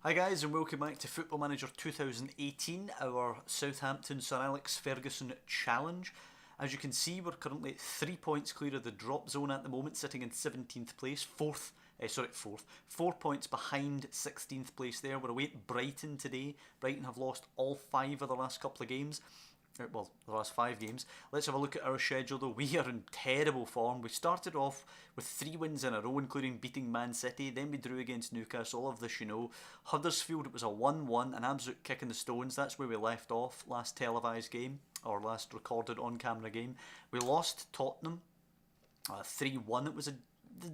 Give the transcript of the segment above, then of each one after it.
Hi guys and welcome back to Football Manager 2018, our Southampton Sir Alex Ferguson challenge. As you can see, we're currently 3 points clear of the drop zone at the moment, sitting in 17th place, 4 points behind 16th place there. We're away at Brighton today. Brighton have lost all 5 of the last couple of games. Well, the last 5 games. Let's have a look at our schedule though. We are in terrible form. We started off with 3 wins in a row, including beating Man City. Then we drew against Newcastle, all of this you know. Huddersfield, it was a 1-1, an absolute kick in the stones. That's where we left off last televised game, or last recorded on-camera game. We lost Tottenham 3-1. It was a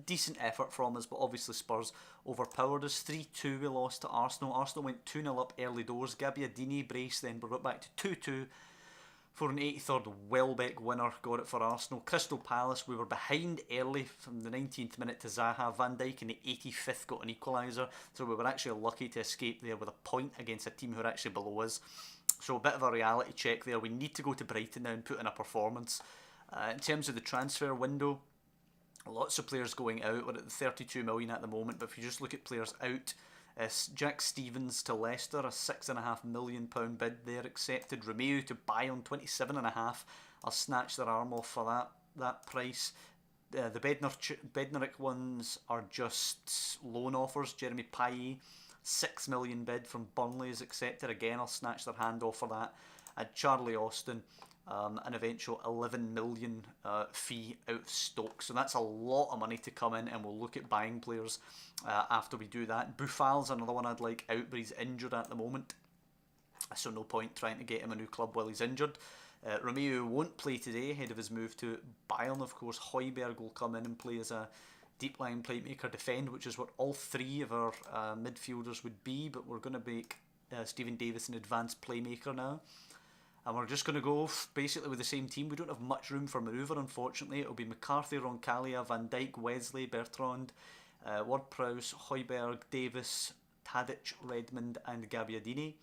decent effort from us, but obviously Spurs overpowered us. 3-2 we lost to Arsenal. Arsenal went 2-0 up early doors. Gabbiadini brace, then we're right back to 2-2. For an 83rd Welbeck winner, got it for Arsenal. Crystal Palace, we were behind early from the 19th minute to Zaha. Van Dijk in the 85th got an equaliser, so we were actually lucky to escape there with a point against a team who are actually below us. So a bit of a reality check there. We need to go to Brighton now and put in a performance. In terms of the transfer window, lots of players going out. We're at the 32 million at the moment, but if you just look at players out, Jack Stevens to Leicester, a £6.5 million bid there accepted. Romeu to Bayern, 27.5. I'll snatch their arm off for that price. The Bednarek ones are just loan offers. Jeremy Payet, 6 million bid from Burnley is accepted. Again, I'll snatch their hand off for that. And Charlie Austin, an eventual 11 million fee out of Stoke. So that's a lot of money to come in, and we'll look at buying players after we do that. Boufal's another one I'd like out, but he's injured at the moment, so no point trying to get him a new club while he's injured. Romeu won't play today ahead of his move to Bayern, of course. Højbjerg will come in and play as a deep line playmaker, defend, which is what all 3 of our midfielders would be, but we're going to make Stephen Davis an advanced playmaker now. And we're just going to go basically with the same team. We don't have much room for manoeuvre, unfortunately. It'll be McCarthy, Roncalia, Van Dijk, Wesley, Bertrand, Ward-Prowse, Højbjerg, Davis, Tadic, Redmond and Gabbiadini.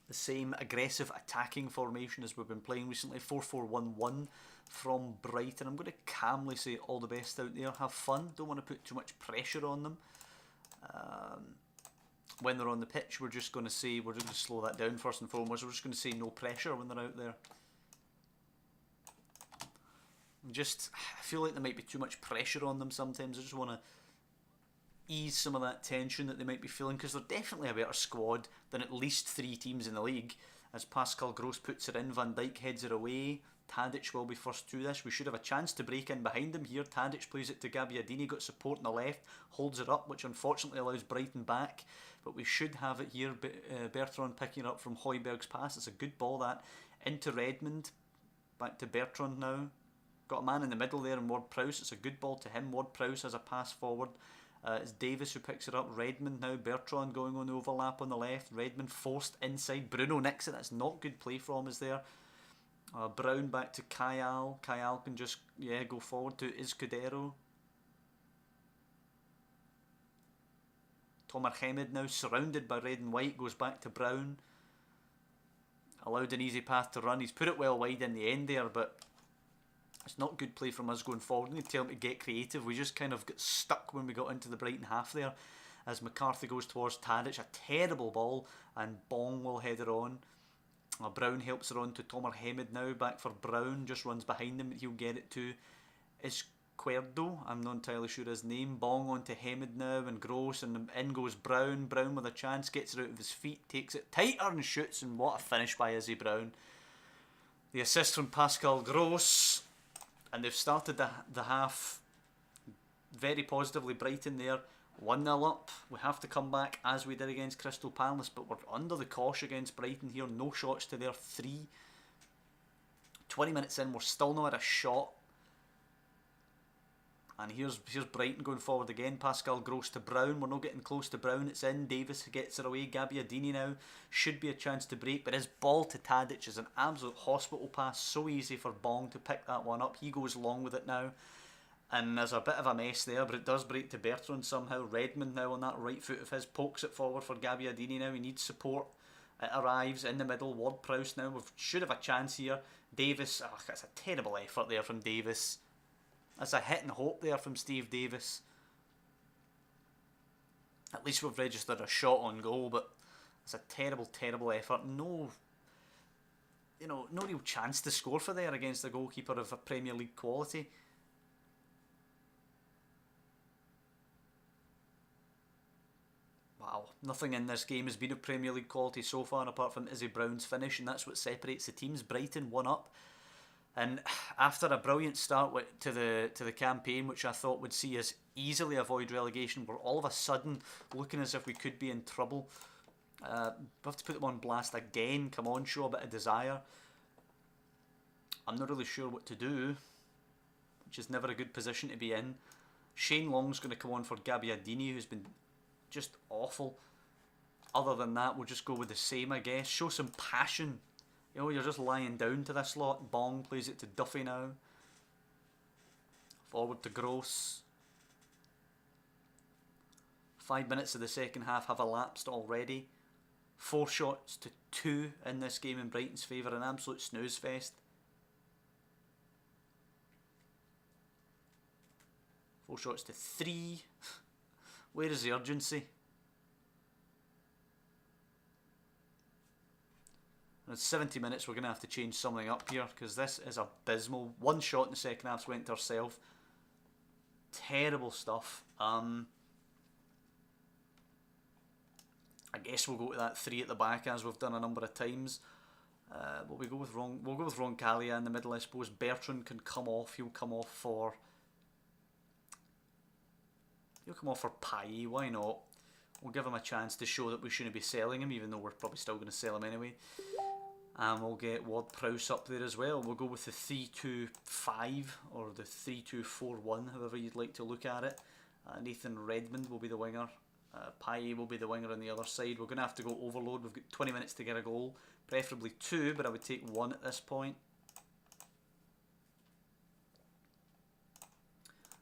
The same aggressive attacking formation as we've been playing recently. 4-4-1-1 from Brighton. I'm going to calmly say all the best out there. Have fun. Don't want to put too much pressure on them. When they're on the pitch, we're just going to say, we're just going to slow that down first and foremost. We're just going to say no pressure when they're out there. I feel like there might be too much pressure on them sometimes. I just want to ease some of that tension that they might be feeling, because they're definitely a better squad than at least 3 teams in the league. As Pascal Gross puts it in, Van Dijk heads it away. Tadic will be first to this. We should have a chance to break in behind him here. Tadic plays it to Gabbiadini, got support on the left, holds it up, which unfortunately allows Brighton back. But we should have it here. Bertrand picking it up from Højbjerg's pass. It's a good ball that. Into Redmond. Back to Bertrand now. Got a man in the middle there in Ward-Prowse. It's a good ball to him. Ward-Prowse has a pass forward. It's Davis who picks it up. Redmond now. Bertrand going on the overlap on the left. Redmond forced inside. Bruno nicks it. That's not good play from us there. Brown back to Kayal. Kayal can just go forward to Izquierdo. Tomer Hemed now surrounded by red and white, goes back to Brown. Allowed an easy path to run. He's put it well wide in the end there, but it's not good play from us going forward. We need to tell him to get creative. We just kind of got stuck when we got into the Brighton half there, as McCarthy goes towards Tadic. A terrible ball, and Bong will head it on. Brown helps it on to Tomer Hemed now. Back for Brown, just runs behind him. He'll get it to Izquierdo. I'm not entirely sure his name. Bong on to Hemed now, and Gross, and in goes Brown. Brown with a chance, gets it out of his feet, takes it tighter and shoots, and what a finish by Izzy Brown. The assist from Pascal Gross, and they've started the half very positively. Brighton there, 1-0 up. We have to come back as we did against Crystal Palace, but we're under the cosh against Brighton here. No shots to their 3. 20 minutes in, we're still not at a shot. And here's Brighton going forward again. Pascal Gross to Brown. We're not getting close to Brown. It's in. Davis gets it away. Gabbiadini now. Should be a chance to break, but his ball to Tadic is an absolute hospital pass. So easy for Bong to pick that one up. He goes long with it now. And there's a bit of a mess there, but it does break to Bertrand somehow. Redmond now on that right foot of his pokes it forward for Gabbiadini now. He needs support. It arrives in the middle. Ward-Prowse now. We should have a chance here. Davis. Oh, that's a terrible effort there from Davis. That's a hit and hope there from Steve Davis. At least we've registered a shot on goal, but it's a terrible, terrible effort. No, no real chance to score for there against a goalkeeper of a Premier League quality. Wow, nothing in this game has been of Premier League quality so far apart from Izzy Brown's finish, and that's what separates the teams. Brighton 1 up, and after a brilliant start to the campaign, which I thought would see us easily avoid relegation, we're all of a sudden looking as if we could be in trouble. We have to put them on blast again. Come on, show a bit of desire. I'm not really sure what to do, which is never a good position to be in. Shane Long's going to come on for Gabbiadini, who's been just awful. Other than that, we'll just go with the same, I guess. Show some passion. You're just lying down to this lot. Bong plays it to Duffy now. Forward to Gross. 5 minutes of the second half have elapsed already. 4 shots to 2 in this game in Brighton's favour. An absolute snooze fest. 4 shots to 3. Where is the urgency? In 70 minutes we're going to have to change something up here, because this is abysmal. 1 shot in the second half went to ourselves. Terrible stuff. I guess we'll go to that 3 at the back as we've done a number of times. We'll go with Roncaglia in the middle, I suppose. Bertrand can come off. He'll come off for Payet. Why not? We'll give him a chance to show that we shouldn't be selling him, even though we're probably still going to sell him anyway. And we'll get Ward-Prowse up there as well. We'll go with the 3-2-5 or the 3-2-4-1, however you'd like to look at it. Nathan Redmond will be the winger. Payet will be the winger on the other side. We're going to have to go overload. We've got 20 minutes to get a goal. Preferably 2, but I would take 1 at this point.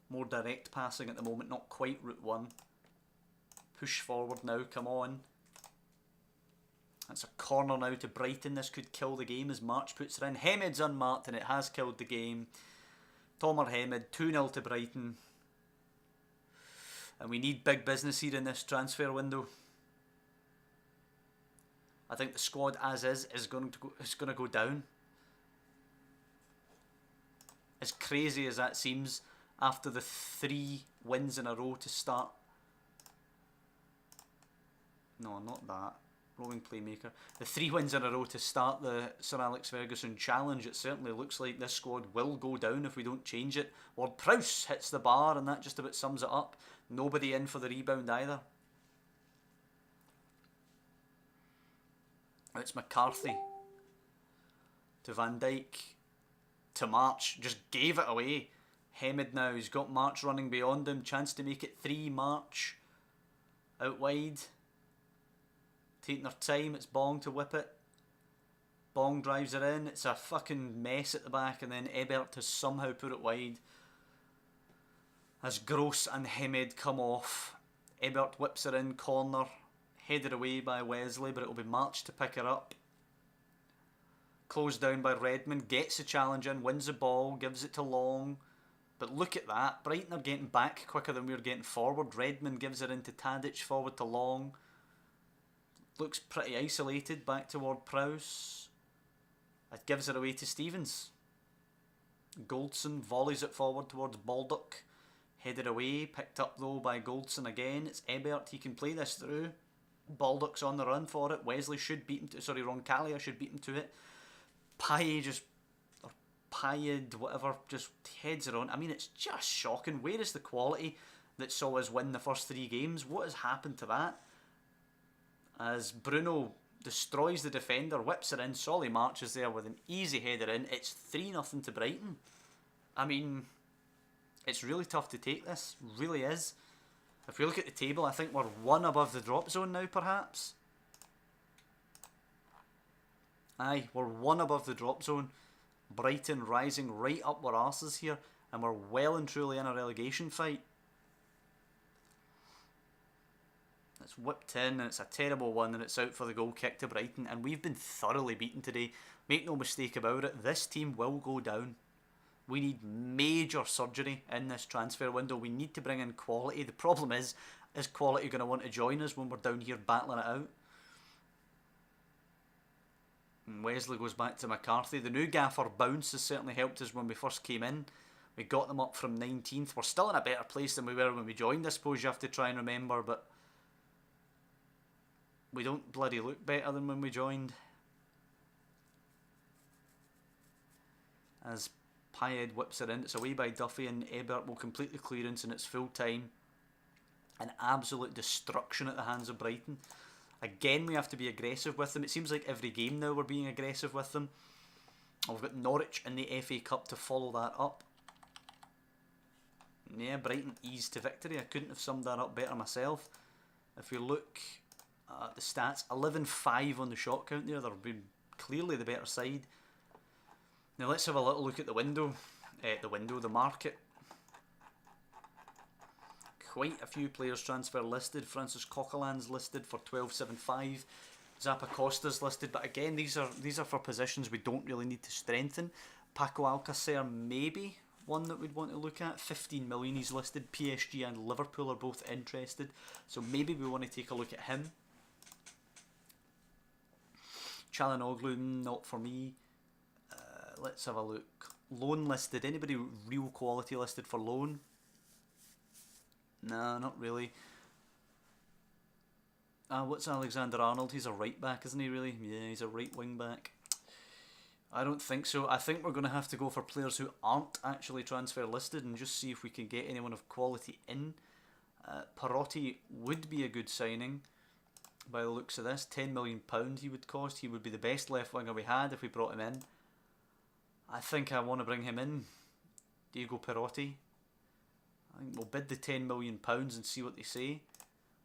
More direct passing at the moment, not quite route 1. Push forward now, come on. That's a corner now to Brighton. This could kill the game as March puts it in. Hemed's unmarked and it has killed the game. Tomer Hemed, 2-0 to Brighton. And we need big business here in this transfer window. I think the squad as is going to go down. As crazy as that seems, after the 3 wins in a row to start. No, not that. Rolling playmaker. The 3 wins in a row to start the Sir Alex Ferguson challenge. It certainly looks like this squad will go down if we don't change it. Ward-Prowse hits the bar and that just about sums it up. Nobody in for the rebound either. It's McCarthy to Van Dijk to March. Just gave it away. Hemed now. He's got March running beyond him. Chance to make it 3. March out wide. Taking their time, it's Bong to whip it. Bong drives it in, it's a fucking mess at the back, and then Ebert has somehow put it wide. As Gross and Hemed come off, Ebert whips it in, corner, headed away by Wesley, but it will be March to pick her up. Closed down by Redmond, gets the challenge in, wins the ball, gives it to Long. But look at that, Brighton are getting back quicker than we're getting forward. Redmond gives it into Tadic, forward to Long. Looks pretty isolated, back toward Prowse. It gives it away to Stevens. Goldson volleys it forward towards Baldock. Headed away, picked up though by Goldson again. It's Ebert, he can play this through. Baldock's on the run for it. Wesley should beat him to, sorry, Roncaglia should beat him to it. Payet whatever, just heads it on. I mean, it's just shocking. Where is the quality that saw us win the first 3 games? What has happened to that? As Bruno destroys the defender, whips it in, Solly marches there with an easy header in. It's 3-0 to Brighton. I mean, it's really tough to take this, really is. If we look at the table, I think we're 1 above the drop zone now, perhaps. Aye, we're 1 above the drop zone. Brighton rising right up our arses here, and we're well and truly in a relegation fight. It's whipped in and it's a terrible one and it's out for the goal kick to Brighton, and we've been thoroughly beaten today. Make no mistake about it, this team will go down. We need major surgery in this transfer window. We need to bring in quality. The problem is, Is quality going to want to join us when we're down here battling it out? And Wesley goes back to McCarthy. The new gaffer bounce has certainly helped us when we first came in. We got them up from 19th. We're still in a better place than we were when we joined, I suppose you have to try and remember, but we don't bloody look better than when we joined. As Payed whips it in, it's away by Duffy, and Ebert will complete the clearance in its full time. An absolute destruction at the hands of Brighton. Again, we have to be aggressive with them. It seems like every game now we're being aggressive with them. We've got Norwich in the FA Cup to follow that up. Yeah, Brighton eased to victory. I couldn't have summed that up better myself. If we look at the stats, 11-5 on the shot count there. They've been clearly the better side. Now let's have a little look at the window. The market. Quite a few players transfer listed. Francis Coquelin's listed for 12.75. Zappa Costa's listed, but again, these are for positions we don't really need to strengthen. Paco Alcacer maybe one that we'd want to look at. 15 million he's listed. PSG and Liverpool are both interested, so maybe we want to take a look at him. Çalhanoğlu, not for me. Let's have a look. Loan listed. Anybody real quality listed for loan? No, not really. What's Alexander Arnold? He's a right back, isn't he, really? Yeah, he's a right wing back. I don't think so. I think we're going to have to go for players who aren't actually transfer listed and just see if we can get anyone of quality in. Perotti would be a good signing by the looks of this. £10 million he would cost. He would be the best left winger we had if we brought him in. I think I want to bring him in. Diego Perotti. I think we'll bid the £10 million and see what they say.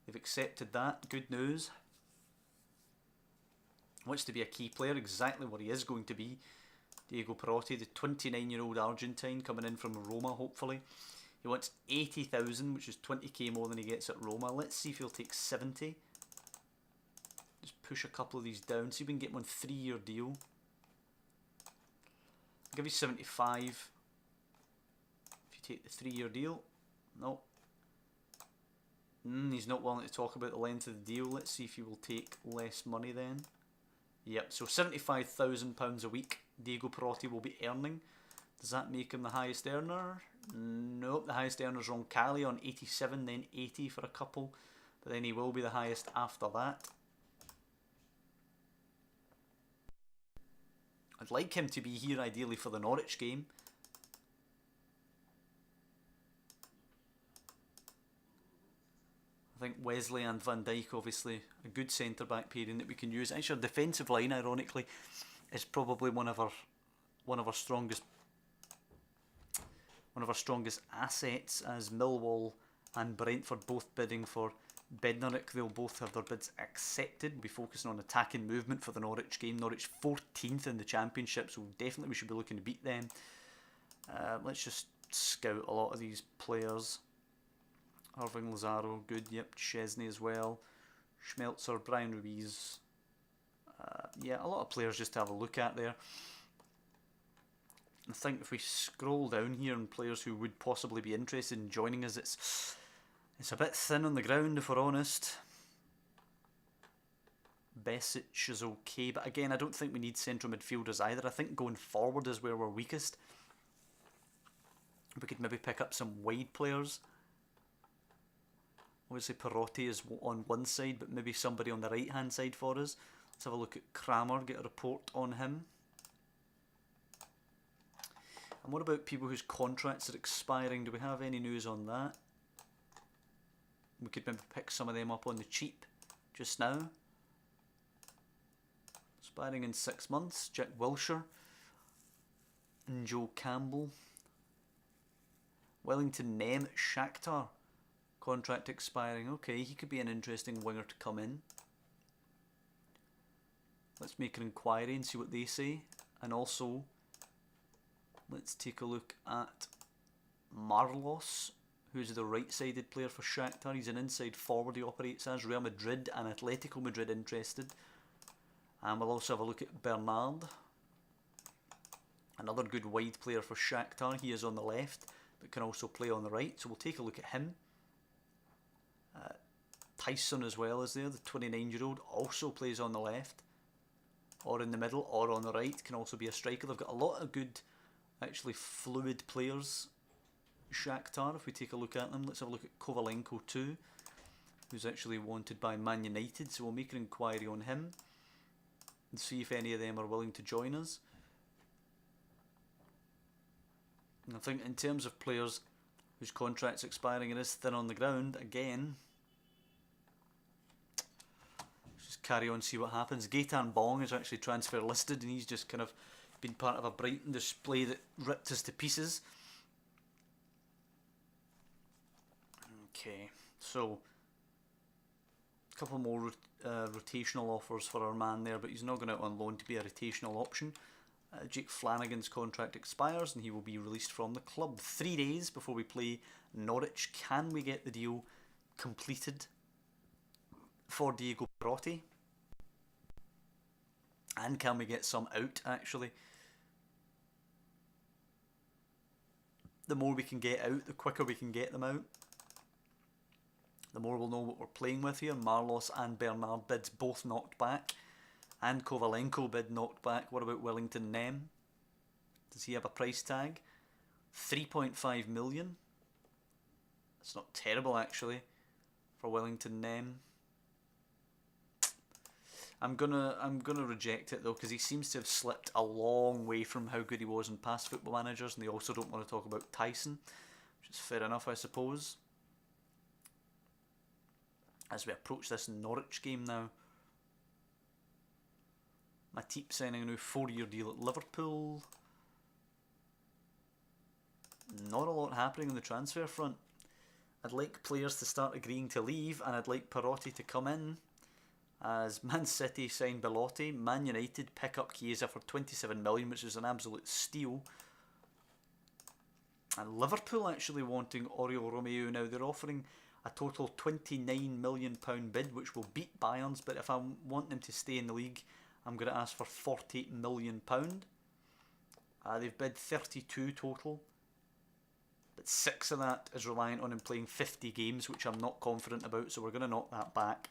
They've accepted that. Good news. Wants to be a key player, exactly what he is going to be. Diego Perotti, the 29-year-old Argentine coming in from Roma, hopefully. He wants 80,000, which is 20k more than he gets at Roma. Let's see if he'll take 70. Just push a couple of these down. See if we can get him on a 3-year deal. I'll give you 75 if you take the 3-year deal. No. He's not willing to talk about the length of the deal. Let's see if he will take less money then. Yep, so £75,000 a week Diego Perotti will be earning. Does that make him the highest earner? Nope, the highest earner is Roncalli on 87, then 80 for a couple. But then he will be the highest after that. I'd like him to be here ideally for the Norwich game. I think Wesley and Van Dijk, obviously, a good centre-back pairing that we can use. Actually, our defensive line, ironically, is probably one of our strongest assets, as Millwall and Brentford both bidding for Bednarek. They'll both have their bids accepted. We'll be focusing on attacking movement for the Norwich game. Norwich 14th in the Championship, so definitely we should be looking to beat them. Let's just scout a lot of these players. Irving Lazaro, good, yep. Chesney as well. Schmelzer, Brian Ruiz. Yeah, a lot of players just to have a look at there. I think if we scroll down here and players who would possibly be interested in joining us, it's a bit thin on the ground, if we're honest. Besic is okay, but again, I don't think we need central midfielders either. I think going forward is where we're weakest. We could maybe pick up some wide players. Obviously Perotti is on one side, but maybe somebody on the right hand side for us. Let's have a look at Kramer, get a report on him. And what about people whose contracts are expiring? Do we have any news on that? We could maybe pick some of them up on the cheap just now. Expiring in 6 months. Jack Wilshere and Joe Campbell. Wellington Nem at Shakhtar. Contract expiring. Okay, he could be an interesting winger to come in. Let's make an inquiry and see what they say. And also, let's take a look at Marlos, who's the right-sided player for Shakhtar. He's an inside forward he operates as. Real Madrid and Atletico Madrid interested. And we'll also have a look at Bernard. Another good wide player for Shakhtar. He is on the left, but can also play on the right. So we'll take a look at him. Tyson as well is there, the 29-year-old, also plays on the left, or in the middle, or on the right, can also be a striker. They've got a lot of good, actually fluid players, Shakhtar, if we take a look at them. Let's have a look at Kovalenko too, who's actually wanted by Man United, so we'll make an inquiry on him and see if any of them are willing to join us. And I think in terms of players whose contract's expiring and is thin on the ground, again, just carry on, see what happens. Gaetan Bong is actually transfer listed, and he's just kind of been part of a Brighton display that ripped us to pieces. Okay, so a couple more rotational offers for our man there, but he's not going out on loan to be a rotational option. Jake Flanagan's contract expires and he will be released from the club 3 days before we play Norwich. Can we get the deal completed for Diego Perotti? And can we get some out, actually? The more we can get out, the quicker we can get them out. The more we'll know what we're playing with here. Marlos and Bernard bids both knocked back. And Kovalenko bid knocked back. What about Wellington Nem? Does he have a price tag? 3.5 million. That's not terrible, actually, for Wellington Nem. I'm gonna reject it though, because he seems to have slipped a long way from how good he was in past Football Managers, and they also don't want to talk about Tyson, which is fair enough, I suppose. As we approach this Norwich game now. Matip signing a new 4-year deal at Liverpool. Not a lot happening on the transfer front. I'd like players to start agreeing to leave, and I'd like Perotti to come in. As Man City sign Belotti, Man United pick up Chiesa for 27 million, which is an absolute steal. And Liverpool actually wanting Oriol Romeu now. They're offering a total £29 million bid, which will beat Bayern's, but if I want them to stay in the league, I'm going to ask for £48 million. They've bid 32 total, but 6 of that is reliant on him playing 50 games, which I'm not confident about, so we're going to knock that back.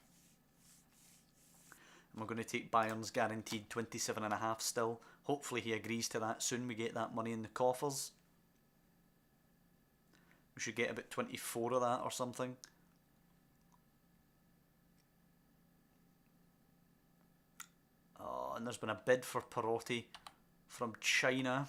And we're going to take Bayern's guaranteed 27.5 still. Hopefully he agrees to that soon. We get that money in the coffers. We should get about 24 of that or something. And there's been a bid for Perotti from China.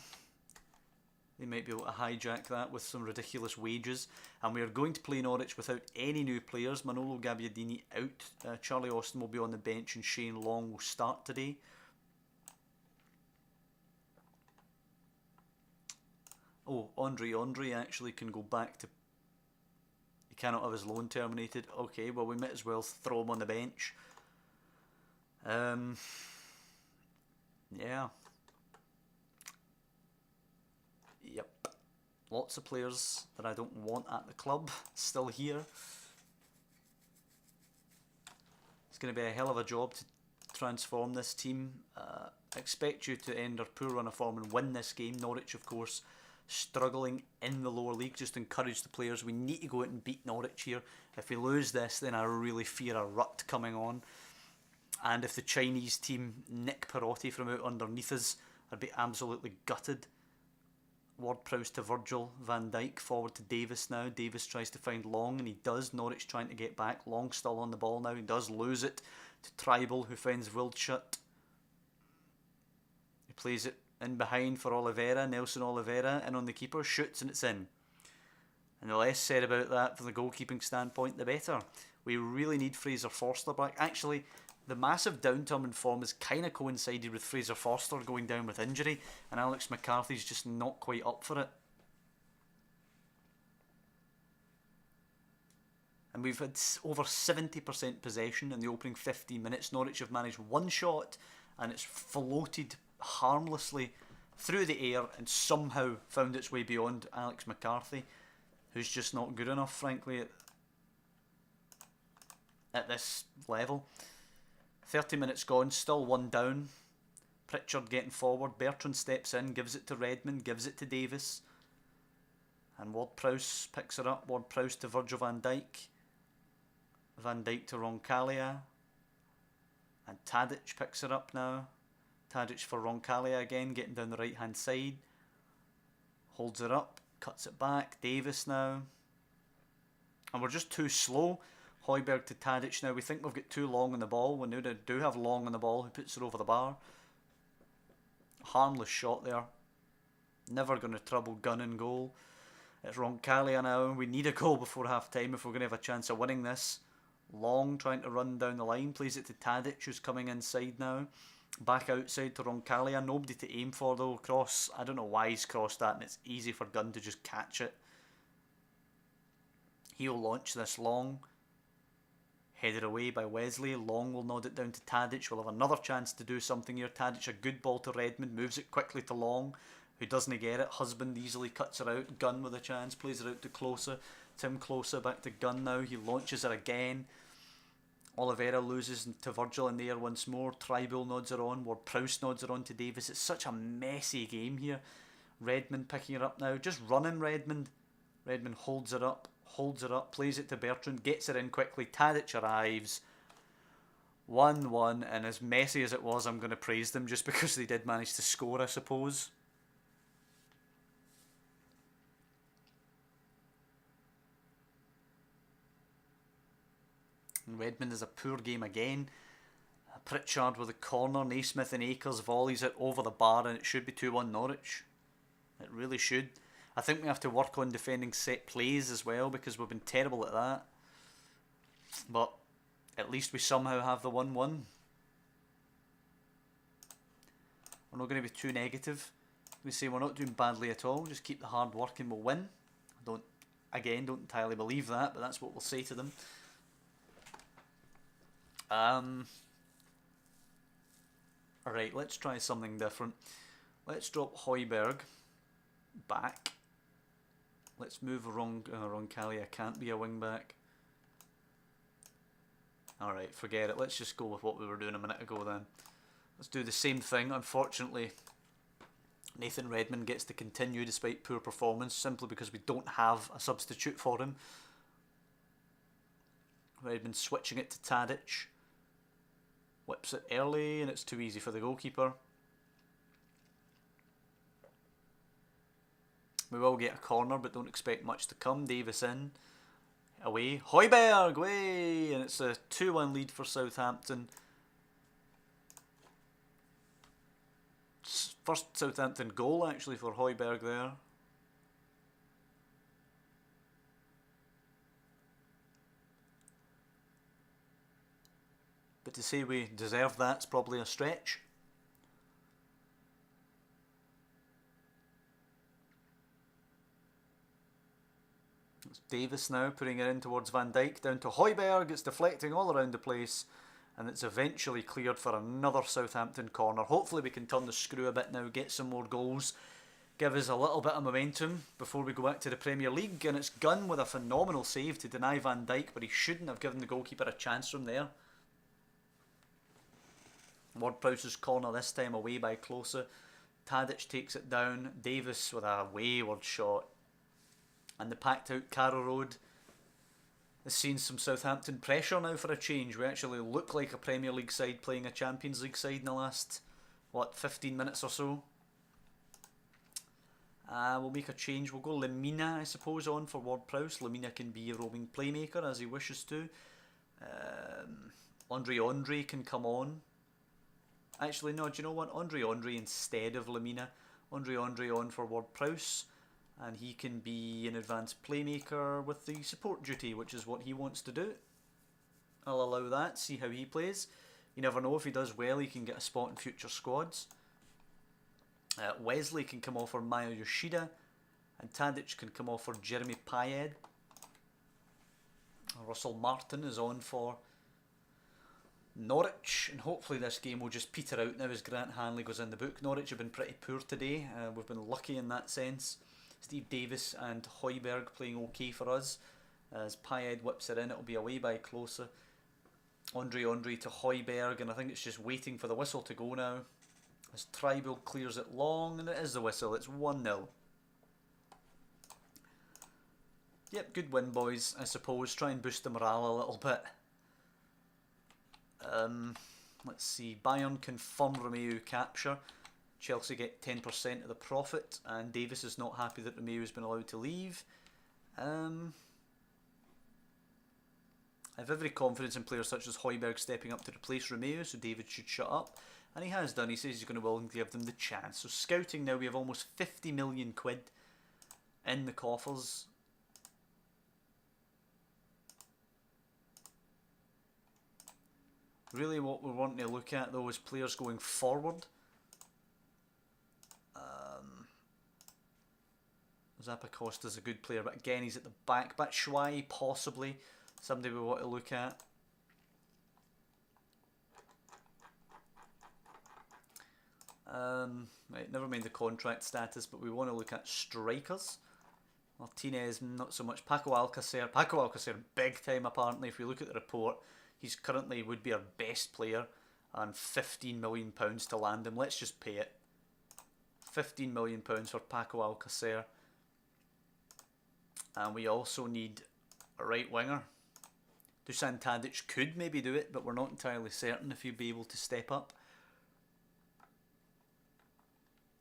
They might be able to hijack that with some ridiculous wages. And we are going to play Norwich without any new players. Manolo Gabbiadini out. Charlie Austin will be on the bench and Shane Long will start today. Oh, Andre actually can go back to... He cannot have his loan terminated. Okay, well we might as well throw him on the bench. Yeah. Yep. Lots of players that I don't want at the club still here. It's going to be a hell of a job to transform this team. Expect you to end our poor run of form and win this game. Norwich, of course, struggling in the lower league. Just encourage the players. We need to go out and beat Norwich here. If we lose this, then I really fear a rut coming on. And if the Chinese team nick Perotti from out underneath us, I'd be absolutely gutted. Ward-Prowse to Virgil, Van Dijk forward to Davis now. Davis tries to find Long, and he does. Norwich trying to get back. Long still on the ball now. He does lose it to Tribal, who finds Wildschut. He plays it in behind for Oliveira. Nelson Oliveira in on the keeper, shoots, and it's in. And the less said about that from the goalkeeping standpoint, the better. We really need Fraser Forster back. Actually, the massive downturn in form has kind of coincided with Fraser Forster going down with injury, and Alex McCarthy's just not quite up for it. And we've had over 70% possession in the opening 15 minutes. Norwich have managed one shot, and it's floated harmlessly through the air and somehow found its way beyond Alex McCarthy, who's just not good enough, frankly, at this level. 30 minutes gone, still one down. Pritchard getting forward. Bertrand steps in, gives it to Redmond, gives it to Davis. And Ward-Prowse picks her up. Ward-Prowse to Virgil van Dijk. Van Dijk to Roncalia. And Tadic picks it up now. Tadic for Roncalia again, getting down the right hand side. Holds it up, cuts it back. Davis now. And we're just too slow. Højbjerg to Tadic now. We think we've got too long on the ball. We do have long on the ball. Who puts it over the bar? Harmless shot there. Never going to trouble Gunn and goal. It's Roncalia now. We need a goal before half time if we're going to have a chance of winning this. Long trying to run down the line. Plays it to Tadic, who's coming inside now. Back outside to Roncalia. Nobody to aim for though. Cross. I don't know why he's crossed that, and it's easy for Gunn to just catch it. He'll launch this long. Headed away by Wesley. Long will nod it down to Tadic. We'll have another chance to do something here. Tadic, a good ball to Redmond. Moves it quickly to Long, who doesn't get it. Husband easily cuts it out. Gunn with a chance. Plays it out to Klose. Tim Klose back to Gunn now. He launches it again. Oliveira loses to Virgil in there once more. Tribal nods it on. Ward-Prowse nods it on to Davis. It's such a messy game here. Redmond picking it up now. Just running Redmond. Redmond holds it up. Holds it up. Plays it to Bertrand. Gets it in quickly. Tadic arrives. 1-1. And as messy as it was, I'm going to praise them just because they did manage to score, I suppose. And Redmond is a poor game again. Pritchard with a corner. Naismith and Akers volleys it over the bar, and it should be 2-1 Norwich. It really should. I think we have to work on defending set plays as well, because we've been terrible at that. But at least we somehow have the 1-1. We're not going to be too negative. We say we're not doing badly at all. Just keep the hard work and we'll win. Don't entirely believe that, but that's what we'll say to them. Alright, let's try something different. Let's drop Højbjerg back. Let's move Roncalia can't be a wing back. Alright, forget it. Let's just go with what we were doing a minute ago then. Let's do the same thing. Unfortunately, Nathan Redmond gets to continue despite poor performance, simply because we don't have a substitute for him. Redmond switching it to Tadic. Whips it early, and it's too easy for the goalkeeper. We will get a corner, but don't expect much to come. Davis in. Away. Højbjerg, way! And it's a 2-1 lead for Southampton. First Southampton goal, actually, for Højbjerg there. But to say we deserve that's probably a stretch. It's Davis now putting it in towards Van Dijk, down to Højbjerg. It's deflecting all around the place, and it's eventually cleared for another Southampton corner. Hopefully we can turn the screw a bit now, get some more goals, give us a little bit of momentum before we go back to the Premier League. And it's Gunn with a phenomenal save to deny Van Dijk, but he shouldn't have given the goalkeeper a chance from there. Ward-Prowse's corner this time away by Klose. Tadic takes it down. Davis with a wayward shot. And the packed out Carrow Road has seen some Southampton pressure now for a change. We actually look like a Premier League side playing a Champions League side in the last, 15 minutes or so. We'll make a change. We'll go Lemina, I suppose, on for Ward-Prowse. Lemina can be a roaming playmaker as he wishes to. Andre can come on. Actually, no, do you know what? Andre instead of Lemina. Andre on for Ward-Prowse. And he can be an advanced playmaker with the support duty, which is what he wants to do. I'll allow that, see how he plays. You never know, if he does well, he can get a spot in future squads. Wesley can come off for Maya Yoshida. And Tadic can come off for Jeremy Payet. Russell Martin is on for Norwich, and hopefully this game will just peter out now as Grant Hanley goes in the book. Norwich have been pretty poor today. We've been lucky in that sense. Steve Davis and Højbjerg playing okay for us. As Payet whips it in, it'll be away by Klose. Andre to Højbjerg, and I think it's just waiting for the whistle to go now. As Tribal clears it long, and it is the whistle. It's 1-0. Yep, good win, boys, I suppose. Try and boost the morale a little bit. Let's see. Bayern confirm Romeu capture. Chelsea get 10% of the profit, and Davis is not happy that Romeu has been allowed to leave. I have every confidence in players such as Højbjerg stepping up to replace Romeu, so David should shut up. And he has done. He says he's going to willingly give them the chance. So scouting now, we have almost 50 million quid in the coffers. Really what we're wanting to look at though is players going forward. Zappacosta's a good player, but again he's at the back. Batshuayi possibly somebody we want to look at. Right, never mind the contract status, but we want to look at strikers. Martinez, not so much. Paco Alcacer, big time apparently. If we look at the report, he's currently would be our best player, and £15 million to land him. Let's just pay it. £15 million for Paco Alcacer. And we also need a right winger. Dusan Tadic could maybe do it, but we're not entirely certain if he'd be able to step up.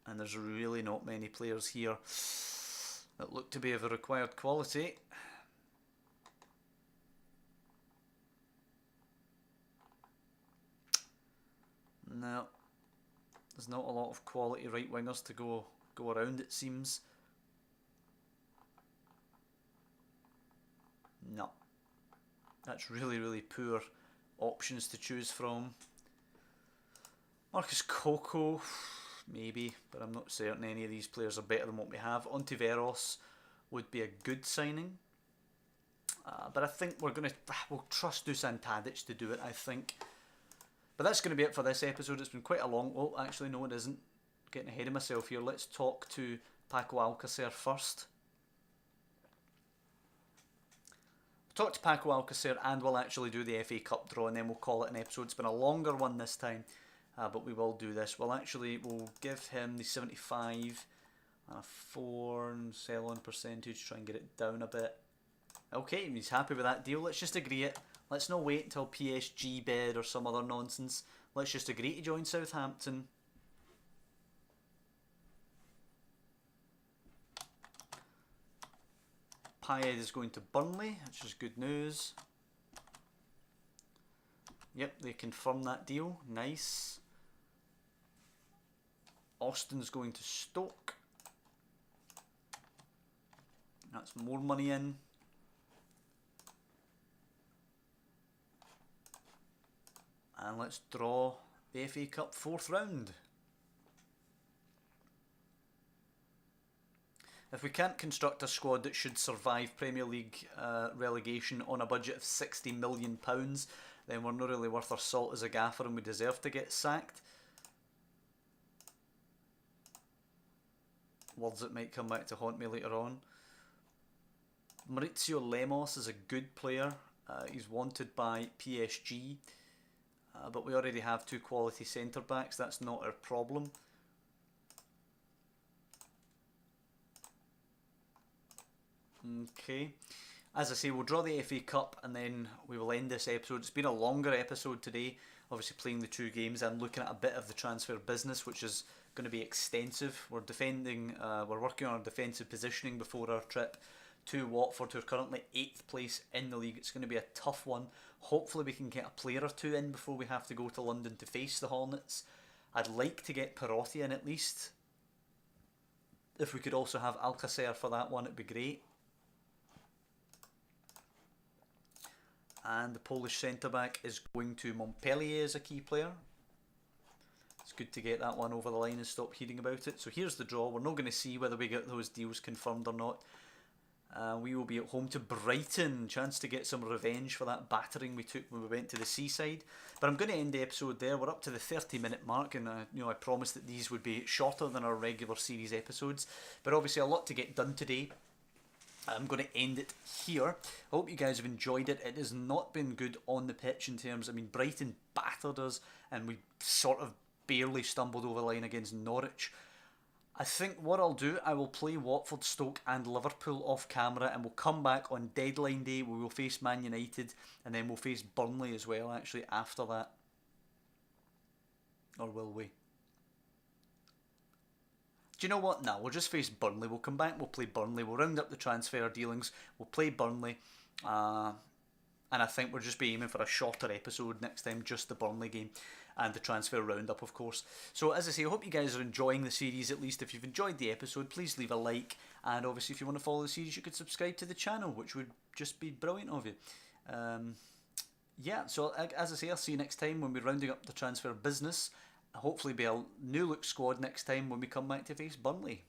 And there's really not many players here that look to be of a required quality. No, there's not a lot of quality right wingers to go around, it seems. No, that's really poor options to choose from. Marcus Coco, maybe, but I'm not certain any of these players are better than what we have. Ontiveros would be a good signing, but I think we'll trust Dusan Tadic to do it, I think. But that's going to be it for this episode. It's been quite a long... Oh, actually, no, it isn't. Getting ahead of myself here. Let's talk to Paco Alcacer first. We'll talk to Paco Alcacer and we'll actually do the FA Cup draw and then we'll call it an episode. It's been a longer one this time, but we will do this. We'll give him the 75 and a 4 sell-on percentage. Try and get it down a bit. Okay, he's happy with that deal. Let's just agree it. Let's not wait until PSG bid or some other nonsense. Let's just agree to join Southampton. Payet is going to Burnley, which is good news. Yep, they confirmed that deal. Nice. Austin's going to Stoke. That's more money in. And let's draw the FA Cup 4th round. If we can't construct a squad that should survive Premier League relegation on a budget of £60 million, then we're not really worth our salt as a gaffer and we deserve to get sacked. Words that might come back to haunt me later on. Maurizio Lemos is a good player. He's wanted by PSG. But we already have 2 quality centre backs. That's not our problem. Okay. As I say, we'll draw the FA Cup and then we will end this episode. It's been a longer episode today, obviously playing the 2 games and looking at a bit of the transfer business, which is going to be extensive. We're working on our defensive positioning before our trip to Watford, who are currently 8th place in the league. It's going to be a tough one. Hopefully we can get a player or 2 in before we have to go to London to face the Hornets. I'd like to get Perotti in at least. If we could also have Alcacer for that one, it'd be great. And the Polish centre-back is going to Montpellier as a key player. It's good to get that one over the line and stop hearing about it. So here's the draw. We're not going to see whether we get those deals confirmed or not. We will be at home to Brighton. Chance to get some revenge for that battering we took when we went to the seaside. But I'm going to end the episode there. We're up to the 30-minute mark, and I promised that these would be shorter than our regular series episodes. But obviously a lot to get done today. I'm going to end it here. I hope you guys have enjoyed it. It has not been good on the pitch in terms... Brighton battered us, and we sort of barely stumbled over the line against Norwich. I think what I'll do, I will play Watford, Stoke and Liverpool off camera, and we'll come back on deadline day. We will face Man United and then we'll face Burnley as well actually after that. Or will we? Do you know what? Nah, we'll just face Burnley. We'll come back, we'll play Burnley. We'll round up the transfer dealings. We'll play Burnley. And I think we'll just be aiming for a shorter episode next time, just the Burnley game and the transfer roundup, of course. So, as I say, I hope you guys are enjoying the series. At least if you've enjoyed the episode, please leave a like. And obviously, if you want to follow the series, you could subscribe to the channel, which would just be brilliant of you. Yeah, so as I say, I'll see you next time when we're rounding up the transfer business. Hopefully be a new look squad next time when we come back to face Burnley.